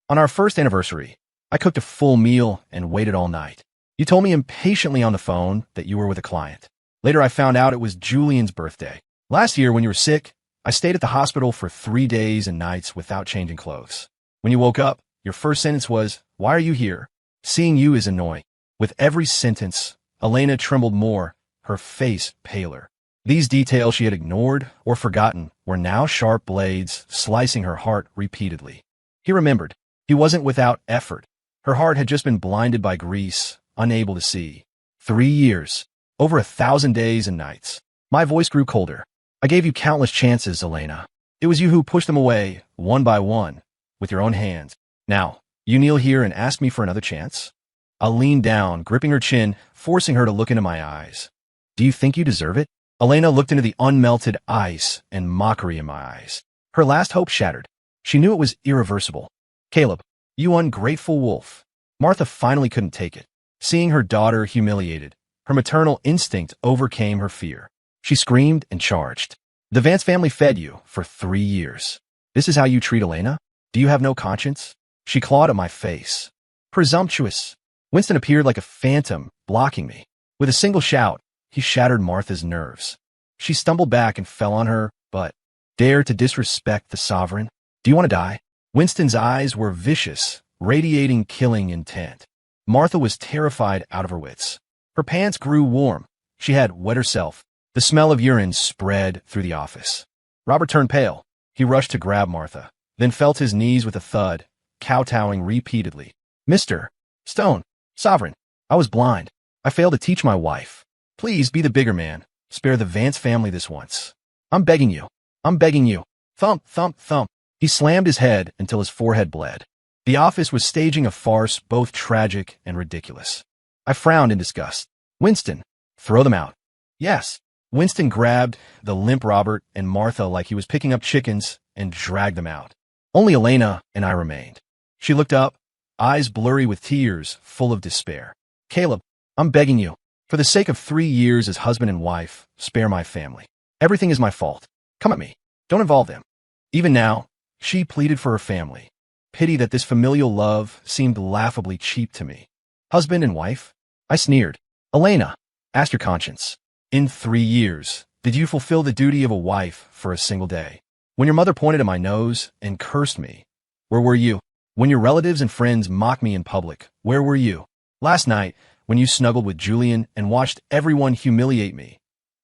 On our first anniversary, I cooked a full meal and waited all night. You told me impatiently on the phone that you were with a client. Later, I found out it was Julian's birthday. Last year, when you were sick, I stayed at the hospital for 3 days and nights without changing clothes. When you woke up, your first sentence was, "Why are you here? Seeing you is annoying." With every sentence, Elena trembled more, her face paler. These details she had ignored or forgotten were now sharp blades slicing her heart repeatedly. He remembered. He wasn't without effort. Her heart had just been blinded by grease, unable to see. 3 years. Over 1,000 days and nights. My voice grew colder. I gave you countless chances, Elena. It was you who pushed them away, one by one, with your own hands. Now, you kneel here and ask me for another chance? I leaned down, gripping her chin, forcing her to look into my eyes. Do you think you deserve it? Elena looked into the unmelted ice and mockery in my eyes. Her last hope shattered. She knew it was irreversible. Caleb, you ungrateful wolf. Martha finally couldn't take it. Seeing her daughter humiliated, her maternal instinct overcame her fear. She screamed and charged. The Vance family fed you for 3 years. This is how you treat Elena? Do you have no conscience? She clawed at my face. Presumptuous. Winston appeared like a phantom, blocking me. With a single shout, he shattered Martha's nerves. She stumbled back and fell on her, but dared to disrespect the sovereign? Do you want to die? Winston's eyes were vicious, radiating killing intent. Martha was terrified out of her wits. Her pants grew warm. She had wet herself. The smell of urine spread through the office. Robert turned pale. He rushed to grab Martha, then felt his knees with a thud, kowtowing repeatedly. Mr. Stone, Sovereign, I was blind. I failed to teach my wife. Please be the bigger man. Spare the Vance family this once. I'm begging you. I'm begging you. Thump, thump, thump. He slammed his head until his forehead bled. The office was staging a farce both tragic and ridiculous. I frowned in disgust. Winston, throw them out. Yes. Winston grabbed the limp Robert and Martha like he was picking up chickens and dragged them out. Only Elena and I remained. She looked up, eyes blurry with tears, full of despair. Caleb, I'm begging you. For the sake of 3 years as husband and wife, spare my family. Everything is my fault. Come at me. Don't involve them. Even now, she pleaded for her family. Pity that this familial love seemed laughably cheap to me. Husband and wife? I sneered. Elena, ask your conscience. In 3 years, did you fulfill the duty of a wife for a single day? When your mother pointed at my nose and cursed me, where were you? When your relatives and friends mocked me in public, where were you? Last night, when you snuggled with Julian and watched everyone humiliate me,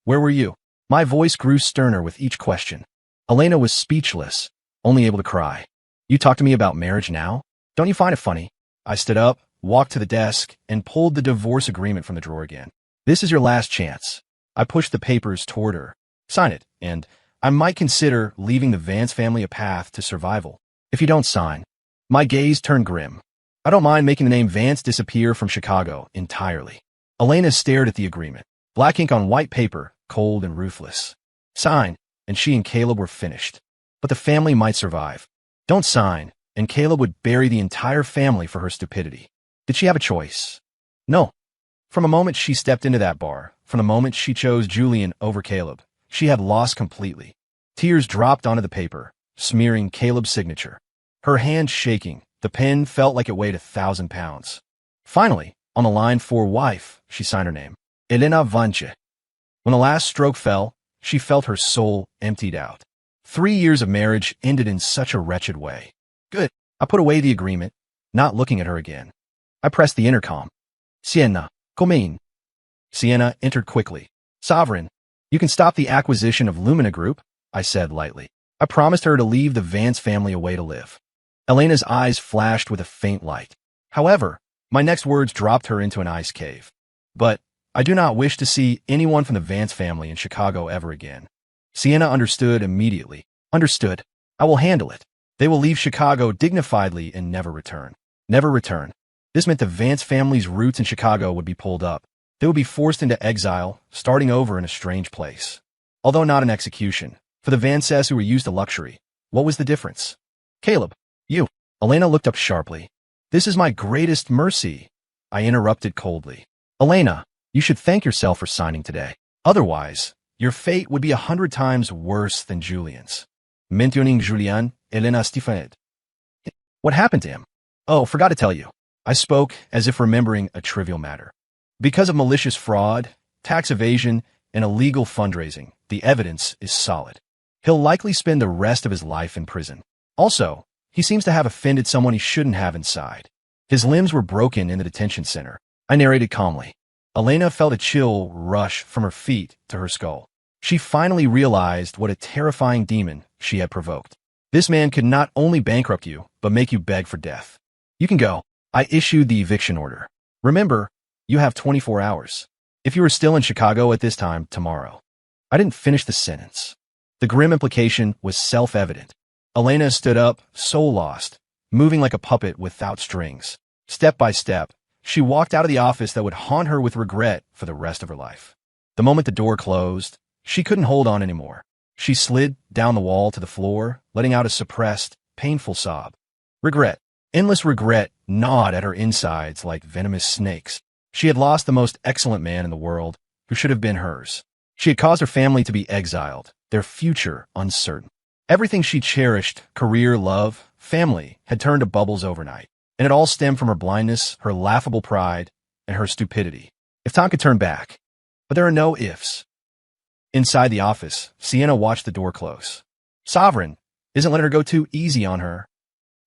where were you? My voice grew sterner with each question. Elena was speechless, only able to cry. You talk to me about marriage now? Don't you find it funny? I stood up, walked to the desk, and pulled the divorce agreement from the drawer again. This is your last chance. I pushed the papers toward her. Sign it, and I might consider leaving the Vance family a path to survival. If you don't sign. My gaze turned grim. I don't mind making the name Vance disappear from Chicago entirely. Elena stared at the agreement. Black ink on white paper, cold and ruthless. Sign, and she and Caleb were finished. But the family might survive. Don't sign, and Caleb would bury the entire family for her stupidity. Did she have a choice? No. From the moment she stepped into that bar, from the moment she chose Julian over Caleb, she had lost completely. Tears dropped onto the paper, smearing Caleb's signature. Her hand shaking, the pen felt like it weighed 1,000 pounds. Finally, on the line for wife, she signed her name. Elena Vance. When the last stroke fell, she felt her soul emptied out. 3 years of marriage ended in such a wretched way. Good. I put away the agreement, not looking at her again. I pressed the intercom. Sienna, come in. Sienna entered quickly. Sovereign, you can stop the acquisition of Lumina Group, I said lightly. I promised her to leave the Vance family a way to live. Elena's eyes flashed with a faint light. However, my next words dropped her into an ice cave. But I do not wish to see anyone from the Vance family in Chicago ever again. Sienna understood immediately. Understood. I will handle it. They will leave Chicago dignifiedly and never return. Never return. This meant the Vance family's roots in Chicago would be pulled up. They would be forced into exile, starting over in a strange place. Although not an execution, for the Vances who were used to luxury, what was the difference? Caleb, you. Elena looked up sharply. This is my greatest mercy. I interrupted coldly. Elena, you should thank yourself for signing today. Otherwise, your fate would be 100 times worse than Julian's. Mentioning Julien, Elena Stefanet. What happened to him? Oh, forgot to tell you. I spoke as if remembering a trivial matter. Because of malicious fraud, tax evasion, and illegal fundraising, the evidence is solid. He'll likely spend the rest of his life in prison. Also, he seems to have offended someone he shouldn't have inside. His limbs were broken in the detention center. I narrated calmly. Elena felt a chill rush from her feet to her skull. She finally realized what a terrifying demon she had provoked. This man could not only bankrupt you, but make you beg for death. You can go. I issued the eviction order. Remember, you have 24 hours. If you were still in Chicago at this time tomorrow. I didn't finish the sentence. The grim implication was self-evident. Elena stood up, soul lost, moving like a puppet without strings. Step by step, she walked out of the office that would haunt her with regret for the rest of her life. The moment the door closed, she couldn't hold on anymore. She slid down the wall to the floor, letting out a suppressed, painful sob. Regret. Endless regret gnawed at her insides like venomous snakes. She had lost the most excellent man in the world, who should have been hers. She had caused her family to be exiled, their future uncertain. Everything she cherished, career, love, family, had turned to bubbles overnight. And it all stemmed from her blindness, her laughable pride, and her stupidity. If time could turn back. But there are no ifs. Inside the office, Sienna watched the door close. Sovereign isn't letting her go too easy on her.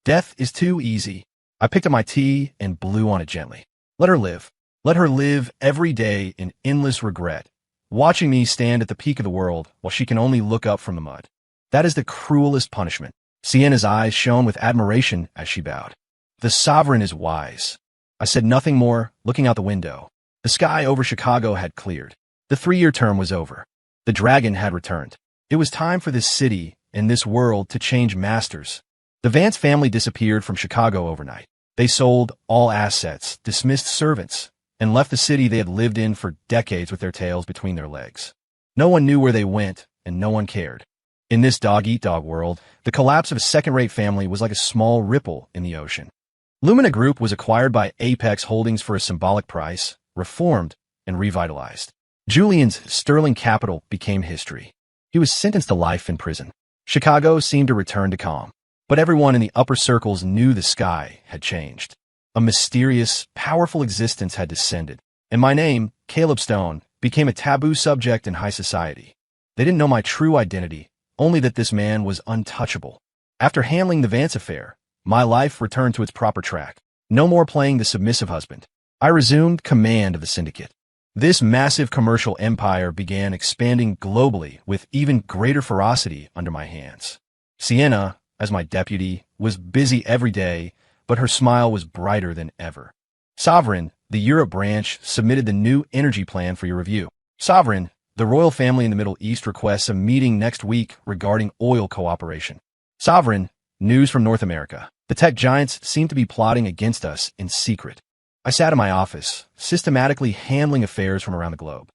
Death is too easy. I picked up my tea and blew on it gently. Let her live. Let her live every day in endless regret, watching me stand at the peak of the world while she can only look up from the mud. That is the cruelest punishment. Sienna's eyes shone with admiration as she bowed. The sovereign is wise. I said nothing more, looking out the window. The sky over Chicago had cleared. The 3-year term was over. The dragon had returned. It was time for this city and this world to change masters. The Vance family disappeared from Chicago overnight. They sold all assets, dismissed servants, and left the city they had lived in for decades with their tails between their legs. No one knew where they went, and no one cared. In this dog-eat-dog world, the collapse of a second-rate family was like a small ripple in the ocean. Lumina Group was acquired by Apex Holdings for a symbolic price, reformed, and revitalized. Julian's sterling capital became history. He was sentenced to life in prison. Chicago seemed to return to calm. But everyone in the upper circles knew the sky had changed. A mysterious, powerful existence had descended, and my name, Caleb Stone, became a taboo subject in high society. They didn't know my true identity, only that this man was untouchable. After handling the Vance affair, my life returned to its proper track. No more playing the submissive husband. I resumed command of the syndicate. This massive commercial empire began expanding globally with even greater ferocity under my hands. Sienna, as my deputy, was busy every day, but her smile was brighter than ever. Sovereign, the Europe branch, submitted the new energy plan for your review. Sovereign, the royal family in the Middle East requests a meeting next week regarding oil cooperation. Sovereign, news from North America. The tech giants seem to be plotting against us in secret. I sat in my office, systematically handling affairs from around the globe.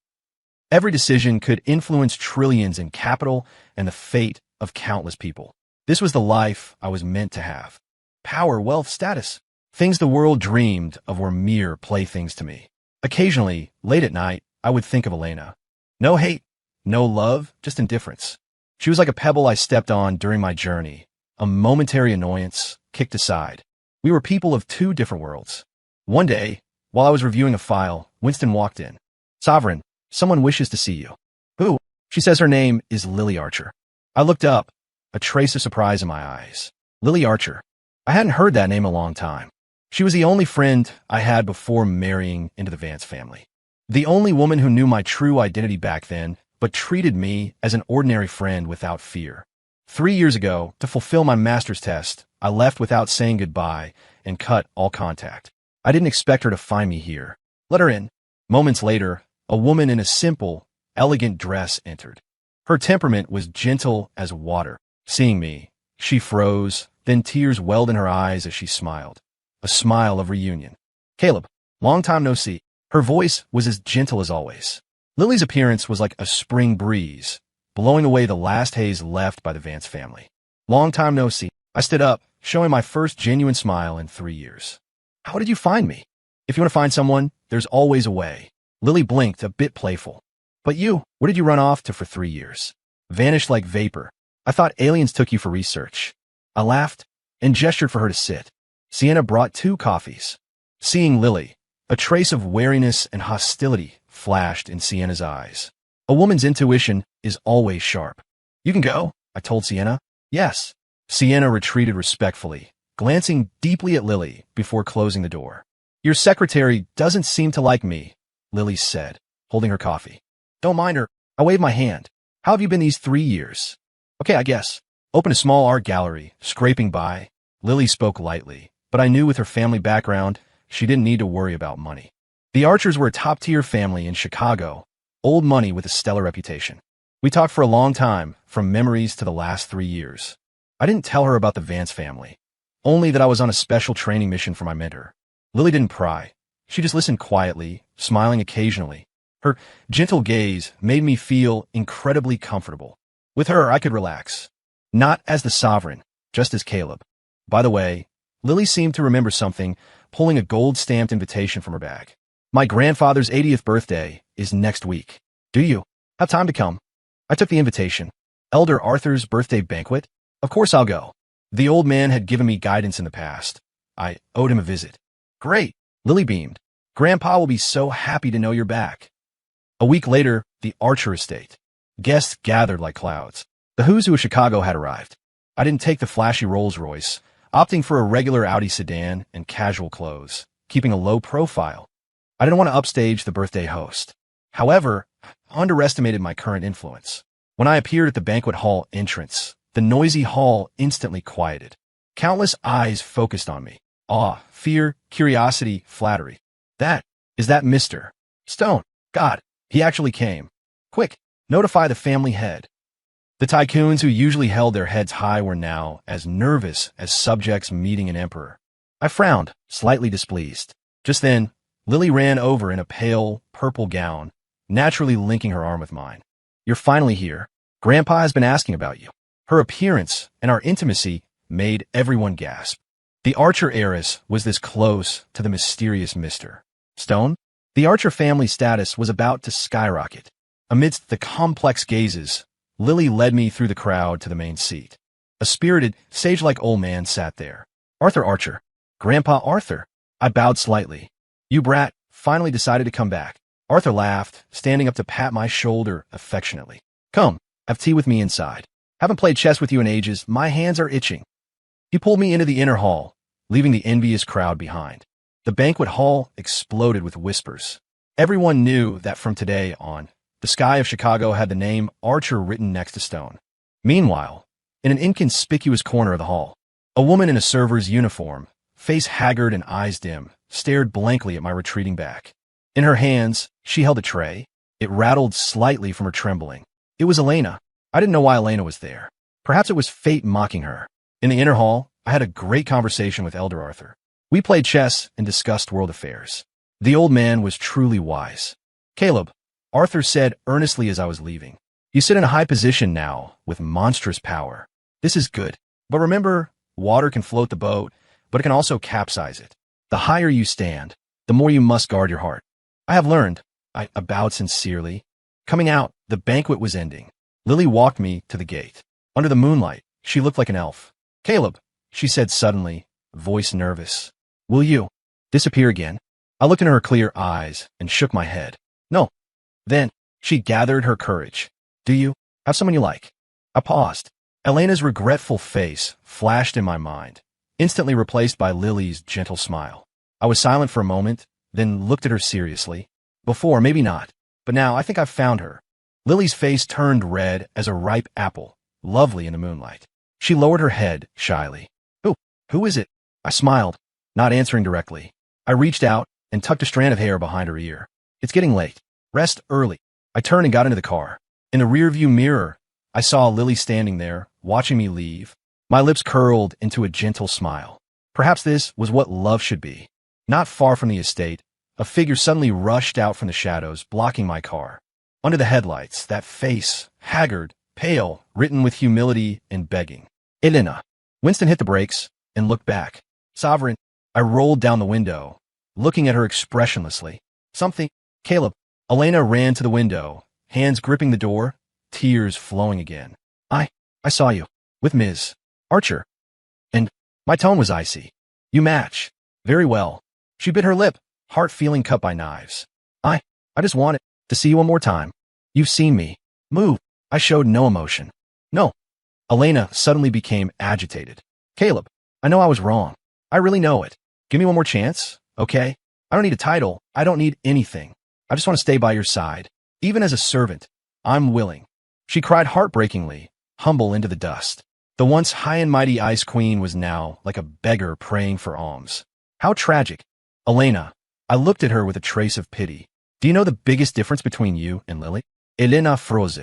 Every decision could influence trillions in capital and the fate of countless people. This was the life I was meant to have. Power, wealth, status. Things the world dreamed of were mere playthings to me. Occasionally, late at night, I would think of Elena. No hate, no love, just indifference. She was like a pebble I stepped on during my journey, a momentary annoyance kicked aside. We were people of two different worlds. One day, while I was reviewing a file, Winston walked in. Sovereign, someone wishes to see you. Who? She says her name is Lily Archer. I looked up, a trace of surprise in my eyes. Lily Archer. I hadn't heard that name in a long time. She was the only friend I had before marrying into the Vance family. The only woman who knew my true identity back then, but treated me as an ordinary friend without fear. 3 years ago, to fulfill my master's test, I left without saying goodbye and cut all contact. I didn't expect her to find me here. Let her in. Moments later, a woman in a simple, elegant dress entered. Her temperament was gentle as water. Seeing me, she froze, Then tears welled in her eyes as she smiled. A smile of reunion. Caleb, long time no see. Her voice was as gentle as always. Lily's appearance was like a spring breeze, blowing away the last haze left by the Vance family. Long time no see. I stood up, showing my first genuine smile in 3 years. How did you find me? If you want to find someone, there's always a way. Lily blinked, a bit playful. But you, what did you run off to for 3 years? Vanished like vapor. I thought aliens took you for research. I laughed and gestured for her to sit. Sienna brought 2 coffees. Seeing Lily, a trace of wariness and hostility flashed in Sienna's eyes. A woman's intuition is always sharp. You can go, I told Sienna. Yes. Sienna retreated respectfully, glancing deeply at Lily before closing the door. Your secretary doesn't seem to like me, Lily said, holding her coffee. Don't mind her. I waved my hand. How have you been these 3 years? Okay, I guess. Open a small art gallery, scraping by. Lily spoke lightly, but I knew with her family background, she didn't need to worry about money. The Archers were a top-tier family in Chicago, old money with a stellar reputation. We talked for a long time, from memories to the last 3 years. I didn't tell her about the Vance family, only that I was on a special training mission for my mentor. Lily didn't pry. She just listened quietly, smiling occasionally. Her gentle gaze made me feel incredibly comfortable. With her, I could relax. Not as the sovereign, just as Caleb. By the way, Lily seemed to remember something, pulling a gold-stamped invitation from her bag. My grandfather's 80th birthday is next week. Do you have time to come? I took the invitation. Elder Arthur's birthday banquet? Of course I'll go. The old man had given me guidance in the past. I owed him a visit. Great, Lily beamed. Grandpa will be so happy to know you're back. A week later, the Archer estate. Guests gathered like clouds. The who's who of Chicago had arrived. I didn't take the flashy Rolls-Royce, opting for a regular Audi sedan and casual clothes, keeping a low profile. I didn't want to upstage the birthday host. However, I underestimated my current influence. When I appeared at the banquet hall entrance, the noisy hall instantly quieted. Countless eyes focused on me. Awe, fear, curiosity, flattery. Is that Mr. Stone? God, he actually came. Quick, notify the family head. The tycoons who usually held their heads high were now as nervous as subjects meeting an emperor. I frowned, slightly displeased. Just then, Lily ran over in a pale, purple gown, naturally linking her arm with mine. You're finally here. Grandpa has been asking about you. Her appearance and our intimacy made everyone gasp. The Archer heiress was this close to the mysterious Mr. Stone? The Archer family status was about to skyrocket. Amidst the complex gazes, Lily led me through the crowd to the main seat. A spirited, sage-like old man sat there. Arthur Archer. Grandpa Arthur. I bowed slightly. You brat, finally decided to come back. Arthur laughed, standing up to pat my shoulder affectionately. Come, have tea with me inside. Haven't played chess with you in ages. My hands are itching. He pulled me into the inner hall, leaving the envious crowd behind. The banquet hall exploded with whispers. Everyone knew that from today on, the sky of Chicago had the name Archer written next to Stone. Meanwhile, in an inconspicuous corner of the hall, a woman in a server's uniform, face haggard and eyes dim, stared blankly at my retreating back. In her hands, she held a tray. It rattled slightly from her trembling. It was Elena. I didn't know why Elena was there. Perhaps it was fate mocking her. In the inner hall, I had a great conversation with Elder Arthur. We played chess and discussed world affairs. The old man was truly wise. Caleb, Arthur said earnestly as I was leaving, you sit in a high position now with monstrous power. This is good. But remember, water can float the boat, but it can also capsize it. The higher you stand, the more you must guard your heart. I have learned. I bowed sincerely. Coming out, the banquet was ending. Lily walked me to the gate. Under the moonlight, she looked like an elf. Caleb, she said suddenly, voice nervous. Will you disappear again? I looked into her clear eyes and shook my head. No. Then, she gathered her courage. Do you have someone you like? I paused. Elena's regretful face flashed in my mind, instantly replaced by Lily's gentle smile. I was silent for a moment, then looked at her seriously. Before, maybe not, but now I think I've found her. Lily's face turned red as a ripe apple, lovely in the moonlight. She lowered her head shyly. Who is it? I smiled, not answering directly. I reached out and tucked a strand of hair behind her ear. It's getting late. Rest early. I turned and got into the car. In the rearview mirror, I saw Lily standing there, watching me leave. My lips curled into a gentle smile. Perhaps this was what love should be. Not far from the estate, a figure suddenly rushed out from the shadows, blocking my car. Under the headlights, that face, haggard, pale, written with humility and begging. Elena. Winston hit the brakes and looked back. Sovereign. I rolled down the window, looking at her expressionlessly. Something. Caleb. Elena ran to the window, hands gripping the door, tears flowing again. I saw you. With Ms. Archer. And my tone was icy. You match. Very well. She bit her lip, heart feeling cut by knives. I just wanted to see you one more time. You've seen me. Move. I showed no emotion. No. Elena suddenly became agitated. Caleb, I know I was wrong. I really know it. Give me one more chance, okay? I don't need a title. I don't need anything. I just want to stay by your side. Even as a servant, I'm willing. She cried heartbreakingly, humble into the dust. The once high and mighty Ice Queen was now like a beggar praying for alms. How tragic. Elena, I looked at her with a trace of pity. Do you know the biggest difference between you and Lily? Elena Froze.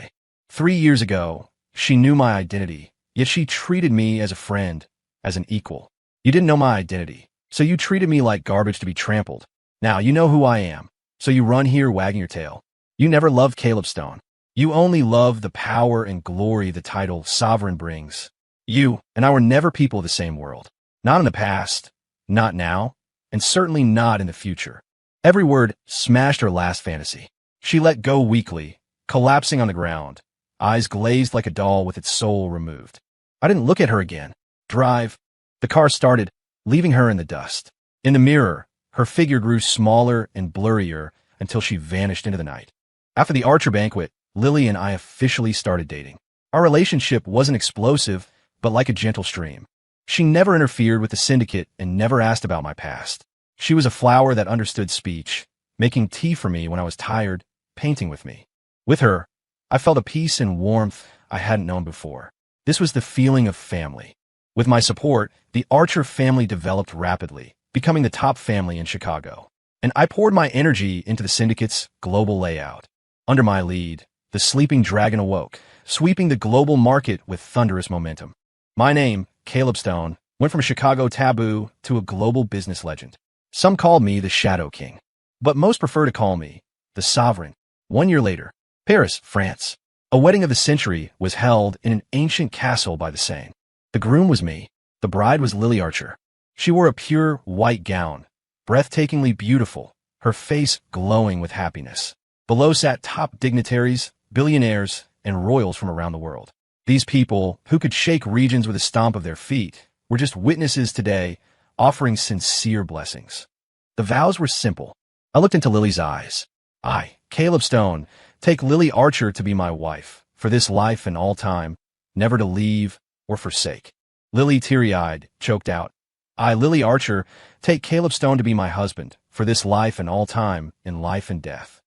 3 years ago, she knew my identity, yet she treated me as a friend, as an equal. You didn't know my identity, so you treated me like garbage to be trampled. Now you know who I am, so you run here wagging your tail. You never loved Caleb Stone. You only love the power and glory the title Sovereign brings. You and I were never people of the same world. Not in the past, not now, and certainly not in the future. Every word smashed her last fantasy. She let go weakly, collapsing on the ground, eyes glazed like a doll with its soul removed. I didn't look at her again. Drive. The car started, leaving her in the dust. In the mirror, her figure grew smaller and blurrier until she vanished into the night. After the Archer banquet, Lily and I officially started dating. Our relationship wasn't explosive, but like a gentle stream. She never interfered with the syndicate and never asked about my past. She was a flower that understood speech, making tea for me when I was tired, painting with me. With her, I felt a peace and warmth I hadn't known before. This was the feeling of family. With my support, the Archer family developed rapidly, becoming the top family in Chicago. And I poured my energy into the syndicate's global layout. Under my lead, the sleeping dragon awoke, sweeping the global market with thunderous momentum. My name, Caleb Stone, went from a Chicago taboo to a global business legend. Some called me the Shadow King, but most prefer to call me the Sovereign. 1 year later, Paris, France. A wedding of the century was held in an ancient castle by the Seine. The groom was me. The bride was Lily Archer. She wore a pure white gown, breathtakingly beautiful, her face glowing with happiness. Below sat top dignitaries, billionaires, and royals from around the world. These people, who could shake regions with a stomp of their feet, were just witnesses today, offering sincere blessings. The vows were simple. I looked into Lily's eyes. I, Caleb Stone, take Lily Archer to be my wife, for this life and all time, never to leave or forsake. Lily, teary-eyed, choked out, I, Lily Archer, take Caleb Stone to be my husband, for this life and all time, in life and death.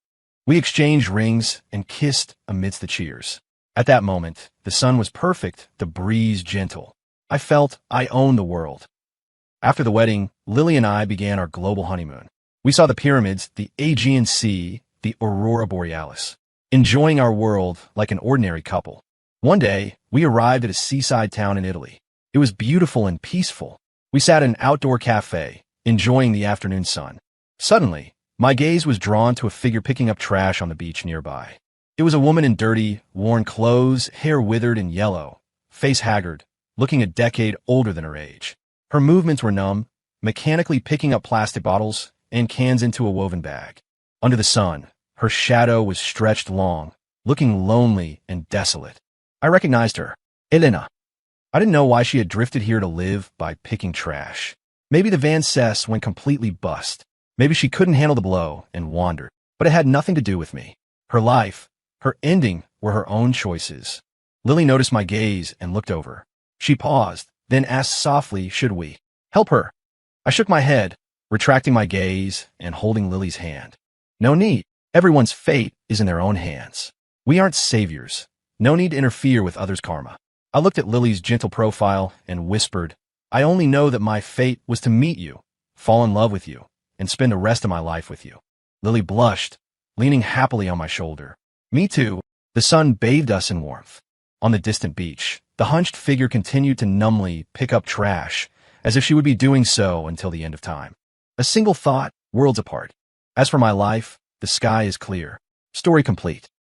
We exchanged rings and kissed amidst the cheers. At that moment, the sun was perfect, the breeze gentle. I felt I owned the world. After the wedding, Lily and I began our global honeymoon. We saw the pyramids, the Aegean Sea, the Aurora Borealis, enjoying our world like an ordinary couple. One day, we arrived at a seaside town in Italy. It was beautiful and peaceful. We sat in an outdoor cafe, enjoying the afternoon sun. Suddenly, my gaze was drawn to a figure picking up trash on the beach nearby. It was a woman in dirty, worn clothes, hair withered and yellow, face haggard, looking a decade older than her age. Her movements were numb, mechanically picking up plastic bottles and cans into a woven bag. Under the sun, her shadow was stretched long, looking lonely and desolate. I recognized her. Elena. I didn't know why she had drifted here to live by picking trash. Maybe the Van Cess went completely bust. Maybe she couldn't handle the blow and wandered. But it had nothing to do with me. Her life, her ending, were her own choices. Lily noticed my gaze and looked over. She paused, then asked softly, should we help her? I shook my head, retracting my gaze and holding Lily's hand. No need. Everyone's fate is in their own hands. We aren't saviors. No need to interfere with others' karma. I looked at Lily's gentle profile and whispered, I only know that my fate was to meet you, fall in love with you, and spend the rest of my life with you. Lily blushed, leaning happily on my shoulder. Me too. The sun bathed us in warmth. On the distant beach, the hunched figure continued to numbly pick up trash, as if she would be doing so until the end of time. A single thought, worlds apart. As for my life, the sky is clear. Story complete.